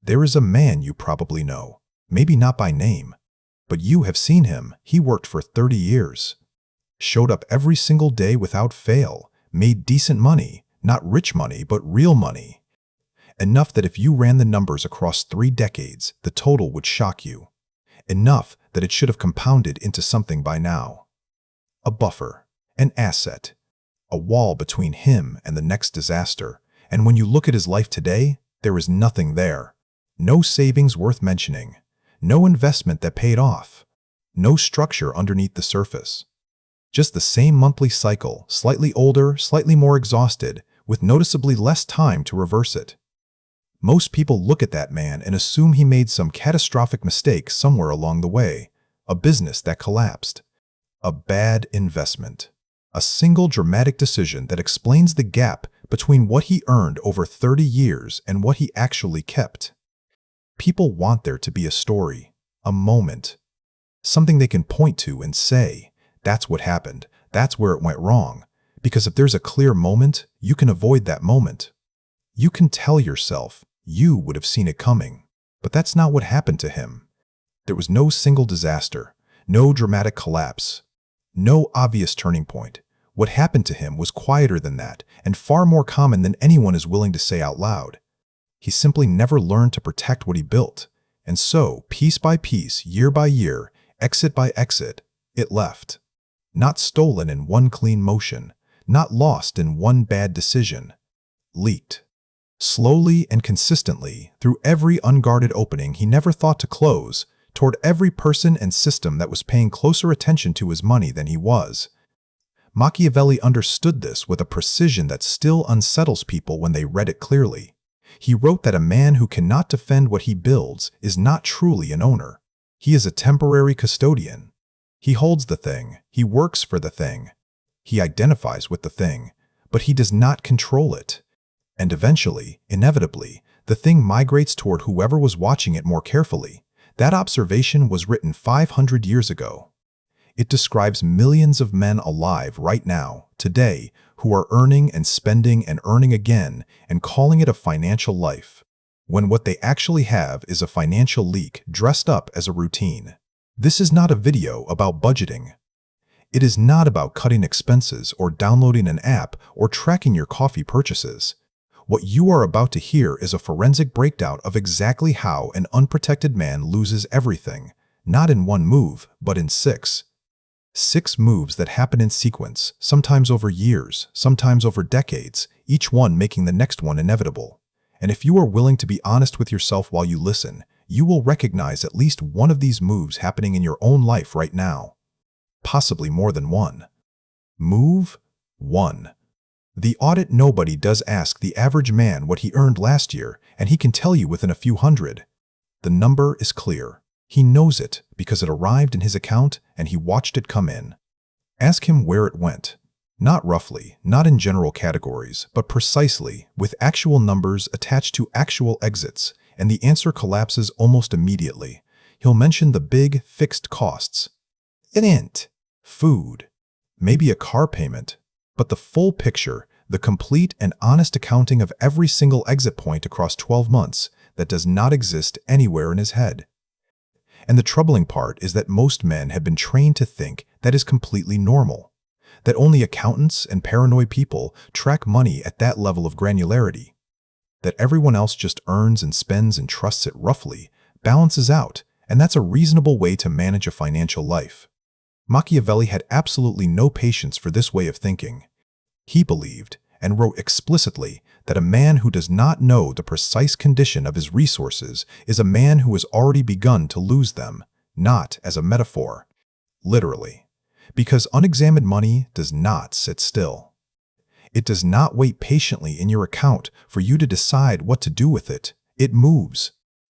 There is a man you probably know, maybe not by name, but you have seen him. He worked for 30 years, showed up every single day without fail, made decent money, not rich money, but real money. Enough that if you ran the numbers across 3 decades, the total would shock you. Enough that it should have compounded into something by now. A buffer, an asset, a wall between him and the next disaster. And when you look at his life today, there is nothing there. No savings worth mentioning. No investment that paid off. No structure underneath the surface. Just the same monthly cycle, slightly older, slightly more exhausted, with noticeably less time to reverse it. Most people look at that man and assume he made some catastrophic mistake somewhere along the way. A business that collapsed. A bad investment. A single dramatic decision that explains the gap between what he earned over 30 years and what he actually kept. People want there to be a story, a moment, something they can point to and say, that's what happened, that's where it went wrong. Because if there's a clear moment, you can avoid that moment. You can tell yourself you would have seen it coming, but that's not what happened to him. There was no single disaster, no dramatic collapse, no obvious turning point. What happened to him was quieter than that and far more common than anyone is willing to say out loud. He simply never learned to protect what he built, and so, piece by piece, year by year, exit by exit, it left. Not stolen in one clean motion, not lost in one bad decision. Leaked. Slowly and consistently, through every unguarded opening he never thought to close, toward every person and system that was paying closer attention to his money than he was. Machiavelli understood this with a precision that still unsettles people when they read it clearly. He wrote that a man who cannot defend what he builds is not truly an owner. He is a temporary custodian. He holds the thing, he works for the thing. He identifies with the thing, but he does not control it. And eventually, inevitably, the thing migrates toward whoever was watching it more carefully. That observation was written 500 years ago. It describes millions of men alive right now, today, who are earning and spending and earning again and calling it a financial life, when what they actually have is a financial leak dressed up as a routine. This is not a video about budgeting. It is not about cutting expenses or downloading an app or tracking your coffee purchases. What you are about to hear is a forensic breakdown of exactly how an unprotected man loses everything, not in one move, but in 6. 6 moves that happen in sequence, sometimes over years, sometimes over decades, each one making the next one inevitable. And if you are willing to be honest with yourself while you listen, you will recognize at least one of these moves happening in your own life right now. Possibly more than one. Move 1. The audit nobody does ask the average man what he earned last year, and he can tell you within a few hundred. The number is clear. He knows it because it arrived in his account and he watched it come in. Ask him where it went. Not roughly, not in general categories, but precisely, with actual numbers attached to actual exits, and the answer collapses almost immediately. He'll mention the big, fixed costs. Rent, food, maybe a car payment, but the full picture, the complete and honest accounting of every single exit point across 12 months, that does not exist anywhere in his head. And the troubling part is that most men have been trained to think that is completely normal, that only accountants and paranoid people track money at that level of granularity, that everyone else just earns and spends and trusts it roughly, balances out, and that's a reasonable way to manage a financial life. Machiavelli had absolutely no patience for this way of thinking. He believed, and wrote explicitly, that a man who does not know the precise condition of his resources is a man who has already begun to lose them, not as a metaphor, literally. Because unexamined money does not sit still. It does not wait patiently in your account for you to decide what to do with it. It moves.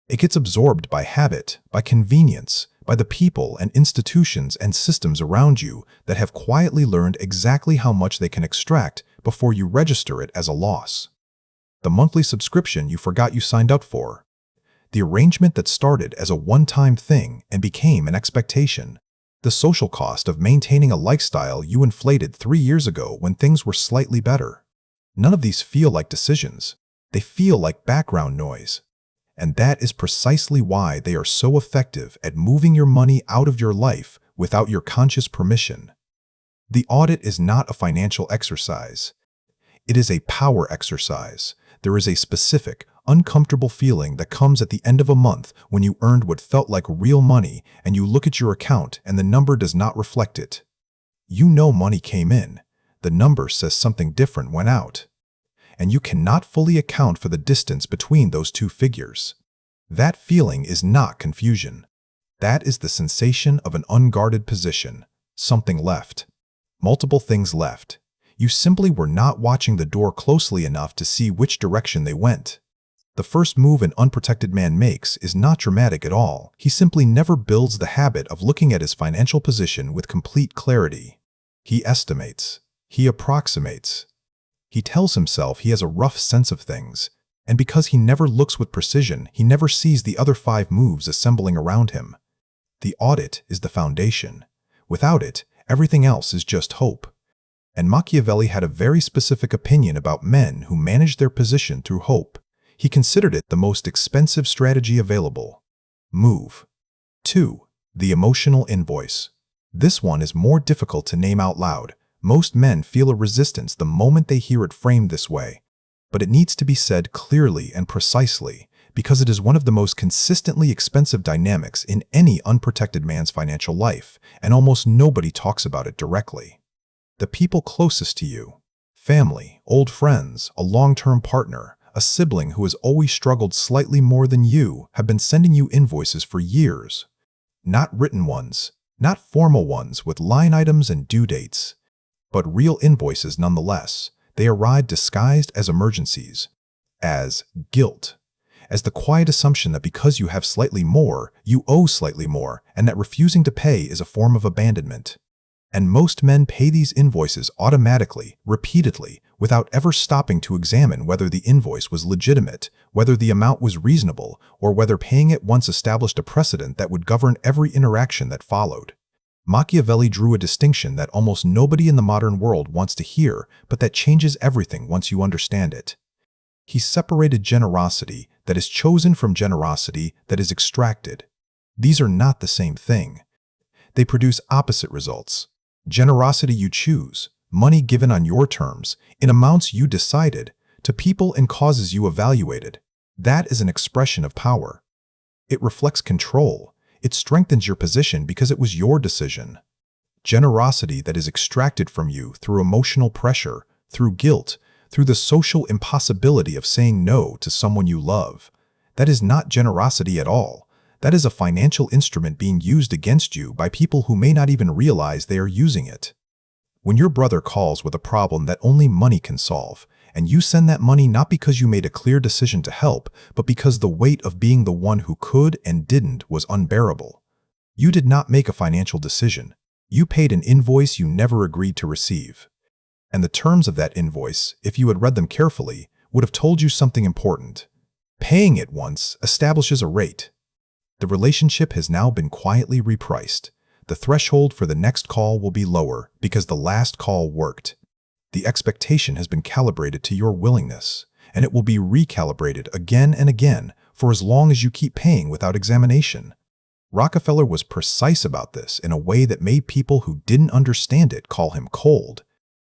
It gets absorbed by habit, by convenience, by the people and institutions and systems around you that have quietly learned exactly how much they can extract before you register it as a loss. The monthly subscription you forgot you signed up for. The arrangement that started as a one-time thing and became an expectation. The social cost of maintaining a lifestyle you inflated 3 years ago when things were slightly better. None of these feel like decisions. They feel like background noise. And that is precisely why they are so effective at moving your money out of your life without your conscious permission. The audit is not a financial exercise. It is a power exercise. There is a specific, uncomfortable feeling that comes at the end of a month when you earned what felt like real money and you look at your account and the number does not reflect it. You know money came in. The number says something different went out. And you cannot fully account for the distance between those two figures. That feeling is not confusion. That is the sensation of an unguarded position. Something left. Multiple things left. You simply were not watching the door closely enough to see which direction they went. The first move an unprotected man makes is not dramatic at all. He simply never builds the habit of looking at his financial position with complete clarity. He estimates. He approximates. He tells himself he has a rough sense of things, and because he never looks with precision, he never sees the other 5 moves assembling around him. The audit is the foundation. Without it, everything else is just hope. And Machiavelli had a very specific opinion about men who managed their position through hope. He considered it the most expensive strategy available. Move 2. The emotional invoice. This one is more difficult to name out loud. Most men feel a resistance the moment they hear it framed this way. But it needs to be said clearly and precisely, because it is one of the most consistently expensive dynamics in any unprotected man's financial life, and almost nobody talks about it directly. The people closest to you, family, old friends, a long-term partner, a sibling who has always struggled slightly more than you, have been sending you invoices for years. Not written ones, not formal ones with line items and due dates, but real invoices nonetheless. They arrive disguised as emergencies, as guilt, as the quiet assumption that because you have slightly more, you owe slightly more, and that refusing to pay is a form of abandonment. And most men pay these invoices automatically, repeatedly, without ever stopping to examine whether the invoice was legitimate, whether the amount was reasonable, or whether paying it once established a precedent that would govern every interaction that followed. Machiavelli drew a distinction that almost nobody in the modern world wants to hear, but that changes everything once you understand it. He separated generosity that is chosen from generosity that is extracted. These are not the same thing. They produce opposite results. Generosity you choose, money given on your terms, in amounts you decided, to people and causes you evaluated. That is an expression of power. It reflects control. It strengthens your position because it was your decision. Generosity that is extracted from you through emotional pressure, through guilt, through the social impossibility of saying no to someone you love. That is not generosity at all. That is a financial instrument being used against you by people who may not even realize they are using it. When your brother calls with a problem that only money can solve, and you send that money not because you made a clear decision to help, but because the weight of being the one who could and didn't was unbearable. You did not make a financial decision. You paid an invoice you never agreed to receive. And the terms of that invoice, if you had read them carefully, would have told you something important. Paying it once establishes a rate. The relationship has now been quietly repriced. The threshold for the next call will be lower because the last call worked. The expectation has been calibrated to your willingness, and it will be recalibrated again and again for as long as you keep paying without examination. Rockefeller was precise about this in a way that made people who didn't understand it call him cold.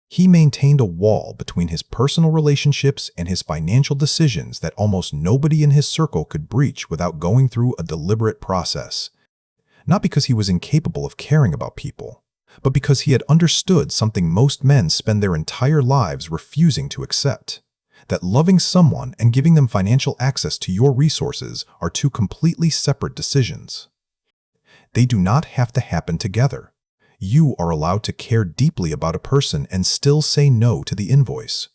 He maintained a wall between his personal relationships and his financial decisions that almost nobody in his circle could breach without going through a deliberate process. Not because he was incapable of caring about people, but because he had understood something most men spend their entire lives refusing to accept: that loving someone and giving them financial access to your resources are two completely separate decisions. They do not have to happen together. You are allowed to care deeply about a person and still say no to the invoice.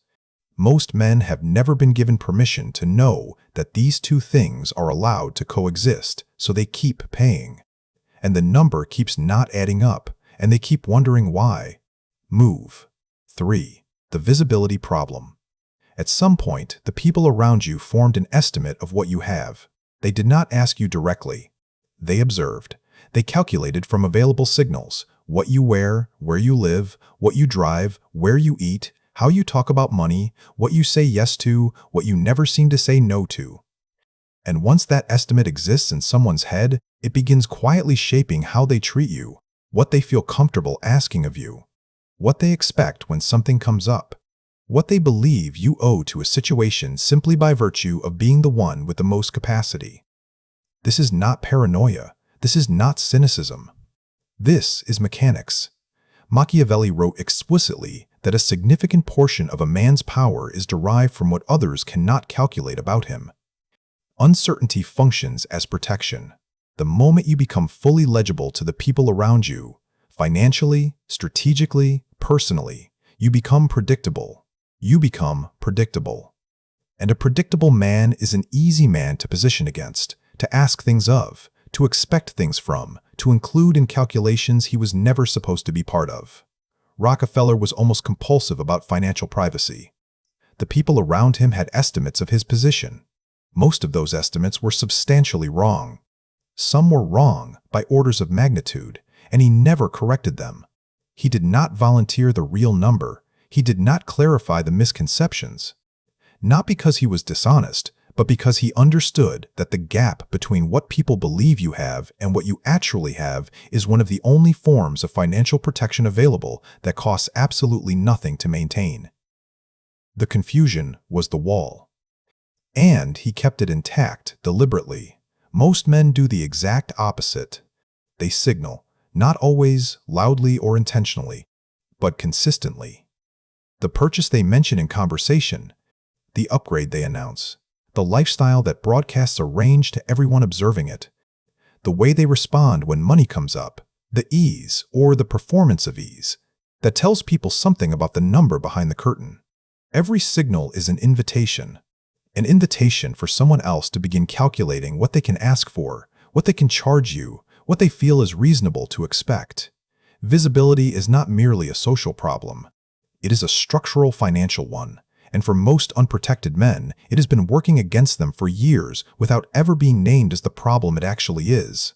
Most men have never been given permission to know that these two things are allowed to coexist, so they keep paying. And the number keeps not adding up, and they keep wondering why. Move 3. The visibility problem. At some point, the people around you formed an estimate of what you have. They did not ask you directly. They observed. They calculated from available signals: what you wear, where you live, what you drive, where you eat, how you talk about money, what you say yes to, what you never seem to say no to. And once that estimate exists in someone's head, it begins quietly shaping how they treat you, what they feel comfortable asking of you, what they expect when something comes up, what they believe you owe to a situation simply by virtue of being the one with the most capacity. This is not paranoia. This is not cynicism. This is mechanics. Machiavelli wrote explicitly that a significant portion of a man's power is derived from what others cannot calculate about him. Uncertainty functions as protection. The moment you become fully legible to the people around you, financially, strategically, personally, you become predictable. You become predictable. And a predictable man is an easy man to position against, to ask things of, to expect things from, to include in calculations he was never supposed to be part of. Rockefeller was almost compulsive about financial privacy. The people around him had estimates of his position. Most of those estimates were substantially wrong. Some were wrong by orders of magnitude, and he never corrected them. He did not volunteer the real number. He did not clarify the misconceptions. Not because he was dishonest, but because he understood that the gap between what people believe you have and what you actually have is one of the only forms of financial protection available that costs absolutely nothing to maintain. The confusion was the wall. And he kept it intact deliberately. Most men do the exact opposite. They signal, not always loudly or intentionally, but consistently. The purchase they mention in conversation, the upgrade they announce, the lifestyle that broadcasts a range to everyone observing it, the way they respond when money comes up, the ease or the performance of ease, that tells people something about the number behind the curtain. Every signal is an invitation for someone else to begin calculating what they can ask for, what they can charge you, what they feel is reasonable to expect. Visibility is not merely a social problem. It is a structural financial one. And for most unprotected men, it has been working against them for years without ever being named as the problem it actually is.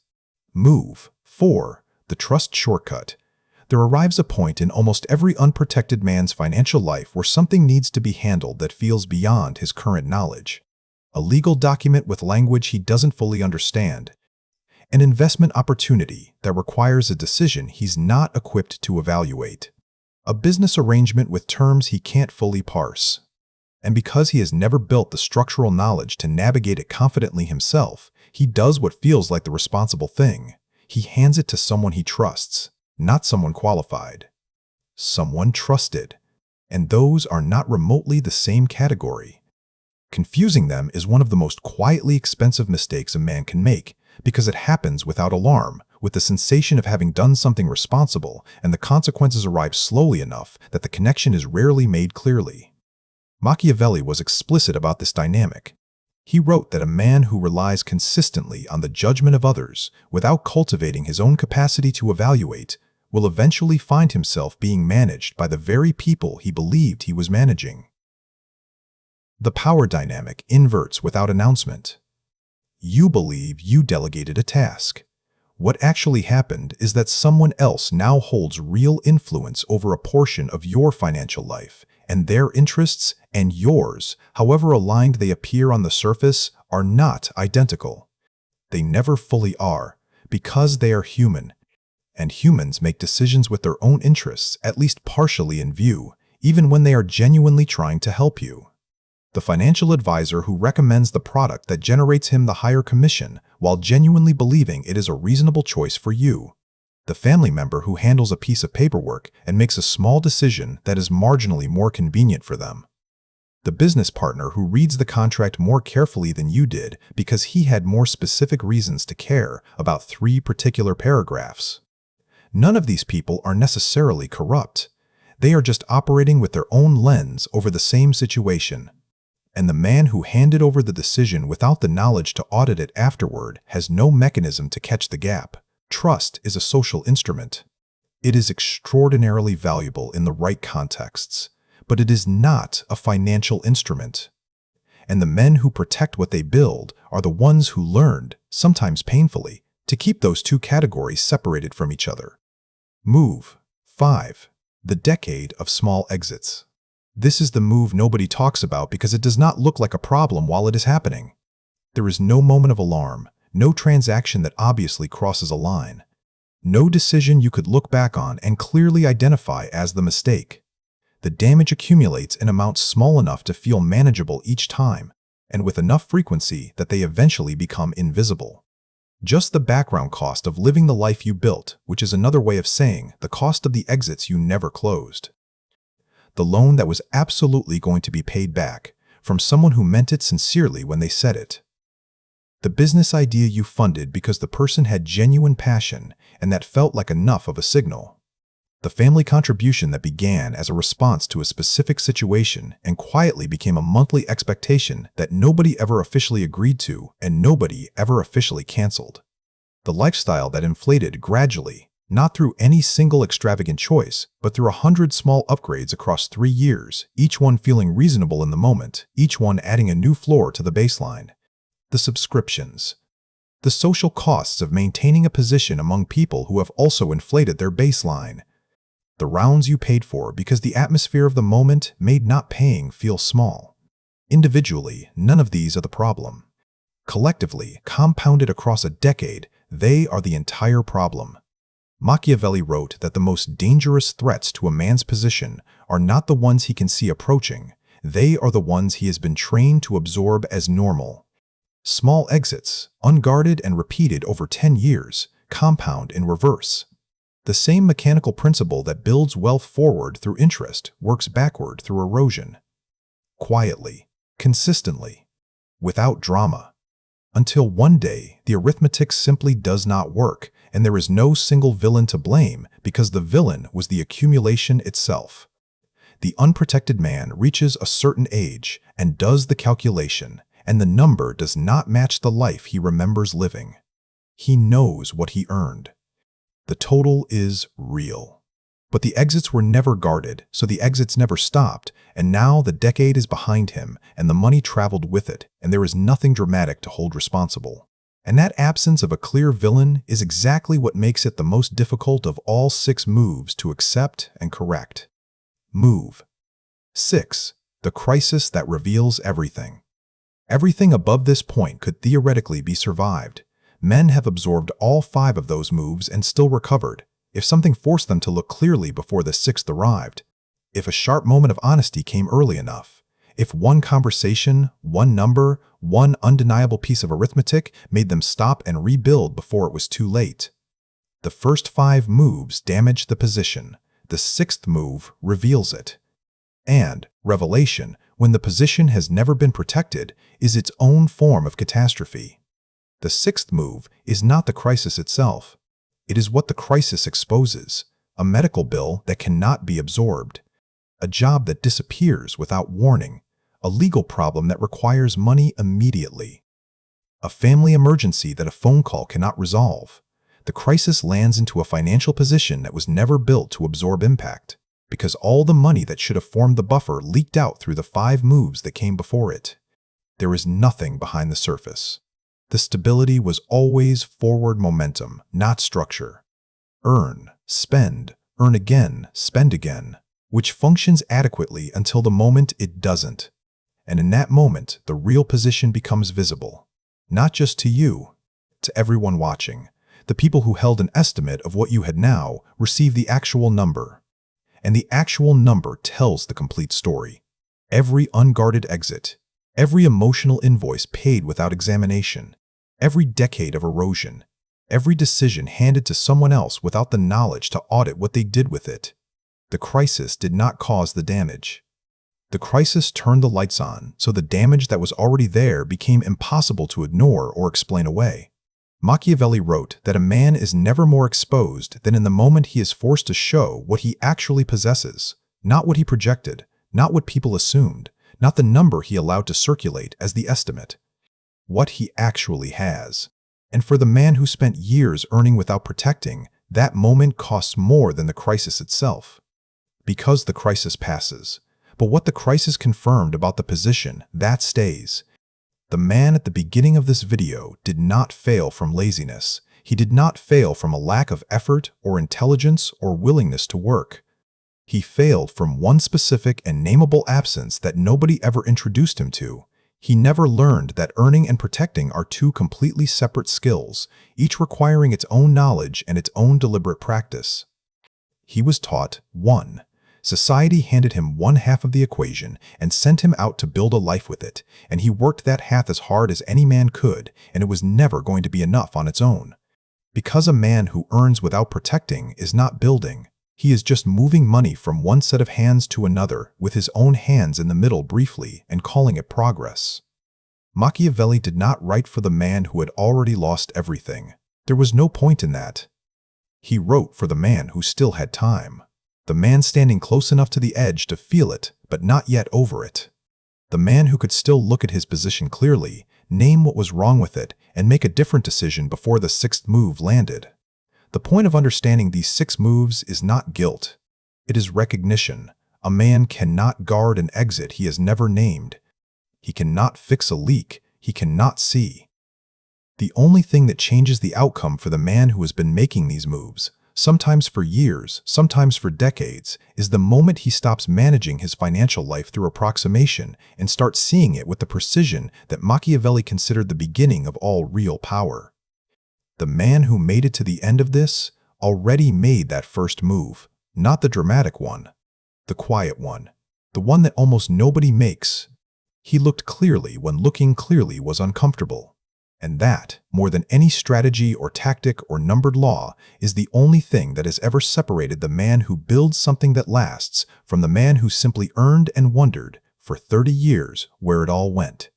Move 4. The trust shortcut. There arrives a point in almost every unprotected man's financial life where something needs to be handled that feels beyond his current knowledge. A legal document with language he doesn't fully understand. An investment opportunity that requires a decision he's not equipped to evaluate. A business arrangement with terms he can't fully parse. And because he has never built the structural knowledge to navigate it confidently himself, he does what feels like the responsible thing. He hands it to someone he trusts, not someone qualified. Someone trusted. And those are not remotely the same category. Confusing them is one of the most quietly expensive mistakes a man can make because it happens without alarm, with the sensation of having done something responsible, and the consequences arrive slowly enough that the connection is rarely made clearly. Machiavelli was explicit about this dynamic. He wrote that a man who relies consistently on the judgment of others without cultivating his own capacity to evaluate will eventually find himself being managed by the very people he believed he was managing. The power dynamic inverts without announcement. You believe you delegated a task. What actually happened is that someone else now holds real influence over a portion of your financial life, and their interests and yours, however aligned they appear on the surface, are not identical. They never fully are, because they are human, and humans make decisions with their own interests at least partially in view, even when they are genuinely trying to help you. The financial advisor who recommends the product that generates him the higher commission while genuinely believing it is a reasonable choice for you. The family member who handles a piece of paperwork and makes a small decision that is marginally more convenient for them. The business partner who reads the contract more carefully than you did because he had more specific reasons to care about 3 particular paragraphs. None of these people are necessarily corrupt. They are just operating with their own lens over the same situation. And the man who handed over the decision without the knowledge to audit it afterward has no mechanism to catch the gap. Trust is a social instrument. It is extraordinarily valuable in the right contexts, but it is not a financial instrument. And the men who protect what they build are the ones who learned, sometimes painfully, to keep those two categories separated from each other. Move 5. The decade of small exits. This is the move nobody talks about because it does not look like a problem while it is happening. There is no moment of alarm, no transaction that obviously crosses a line, no decision you could look back on and clearly identify as the mistake. The damage accumulates in amounts small enough to feel manageable each time, and with enough frequency that they eventually become invisible. Just the background cost of living the life you built, which is another way of saying the cost of the exits you never closed. The loan that was absolutely going to be paid back, from someone who meant it sincerely when they said it. The business idea you funded because the person had genuine passion and that felt like enough of a signal. The family contribution that began as a response to a specific situation and quietly became a monthly expectation that nobody ever officially agreed to and nobody ever officially canceled. The lifestyle that inflated gradually, not through any single extravagant choice, but through 100 small upgrades across 3 years, each one feeling reasonable in the moment, each one adding a new floor to the baseline. The subscriptions. The social costs of maintaining a position among people who have also inflated their baseline. The rounds you paid for because the atmosphere of the moment made not paying feel small. Individually, none of these are the problem. Collectively, compounded across a decade, they are the entire problem. Machiavelli wrote that the most dangerous threats to a man's position are not the ones he can see approaching, they are the ones he has been trained to absorb as normal. Small exits, unguarded and repeated over 10 years, compound in reverse. The same mechanical principle that builds wealth forward through interest works backward through erosion. Quietly, consistently, without drama. Until one day, the arithmetic simply does not work, and there is no single villain to blame because the villain was the accumulation itself. The unprotected man reaches a certain age and does the calculation, and the number does not match the life he remembers living. He knows what he earned. The total is real. But the exits were never guarded, so the exits never stopped, and now the decade is behind him, and the money traveled with it, and there is nothing dramatic to hold responsible. And that absence of a clear villain is exactly what makes it the most difficult of all 6 moves to accept and correct. Move 6. The crisis that reveals everything. Everything above this point could theoretically be survived. Men have absorbed all 5 of those moves and still recovered, if something forced them to look clearly before the 6th arrived, if a sharp moment of honesty came early enough, if one conversation, one number, one undeniable piece of arithmetic made them stop and rebuild before it was too late. The first 5 moves damage the position, the 6th move reveals it. And revelation, when the position has never been protected, is its own form of catastrophe. The 6th move is not the crisis itself. It is what the crisis exposes, a medical bill that cannot be absorbed, a job that disappears without warning, a legal problem that requires money immediately, a family emergency that a phone call cannot resolve. The crisis lands into a financial position that was never built to absorb impact, because all the money that should have formed the buffer leaked out through the 5 moves that came before it. There is nothing behind the surface. The stability was always forward momentum, not structure. Earn, spend, earn again, spend again, which functions adequately until the moment it doesn't. And in that moment, the real position becomes visible. Not just to you, to everyone watching. The people who held an estimate of what you had now receive the actual number. And the actual number tells the complete story. Every unguarded exit, every emotional invoice paid without examination, every decade of erosion, every decision handed to someone else without the knowledge to audit what they did with it. The crisis did not cause the damage. The crisis turned the lights on, so the damage that was already there became impossible to ignore or explain away. Machiavelli wrote that a man is never more exposed than in the moment he is forced to show what he actually possesses, not what he projected, not what people assumed, not the number he allowed to circulate as the estimate. What he actually has. And for the man who spent years earning without protecting, that moment costs more than the crisis itself. Because the crisis passes. But what the crisis confirmed about the position, that stays. The man at the beginning of this video did not fail from laziness. He did not fail from a lack of effort or intelligence or willingness to work. He failed from one specific and nameable absence that nobody ever introduced him to. He never learned that earning and protecting are two completely separate skills, each requiring its own knowledge and its own deliberate practice. He was taught 1. Society handed him one half of the equation and sent him out to build a life with it, and he worked that half as hard as any man could, and it was never going to be enough on its own. Because a man who earns without protecting is not building. He is just moving money from one set of hands to another with his own hands in the middle briefly and calling it progress. Machiavelli did not write for the man who had already lost everything. There was no point in that. He wrote for the man who still had time. The man standing close enough to the edge to feel it, but not yet over it. The man who could still look at his position clearly, name what was wrong with it, and make a different decision before the sixth move landed. The point of understanding these 6 moves is not guilt. It is recognition. A man cannot guard an exit he has never named. He cannot fix a leak he cannot see. The only thing that changes the outcome for the man who has been making these moves, sometimes for years, sometimes for decades, is the moment he stops managing his financial life through approximation and starts seeing it with the precision that Machiavelli considered the beginning of all real power. The man who made it to the end of this already made that first move, not the dramatic one, the quiet one, the one that almost nobody makes. He looked clearly when looking clearly was uncomfortable. And that, more than any strategy or tactic or numbered law, is the only thing that has ever separated the man who builds something that lasts from the man who simply earned and wondered for 30 years where it all went.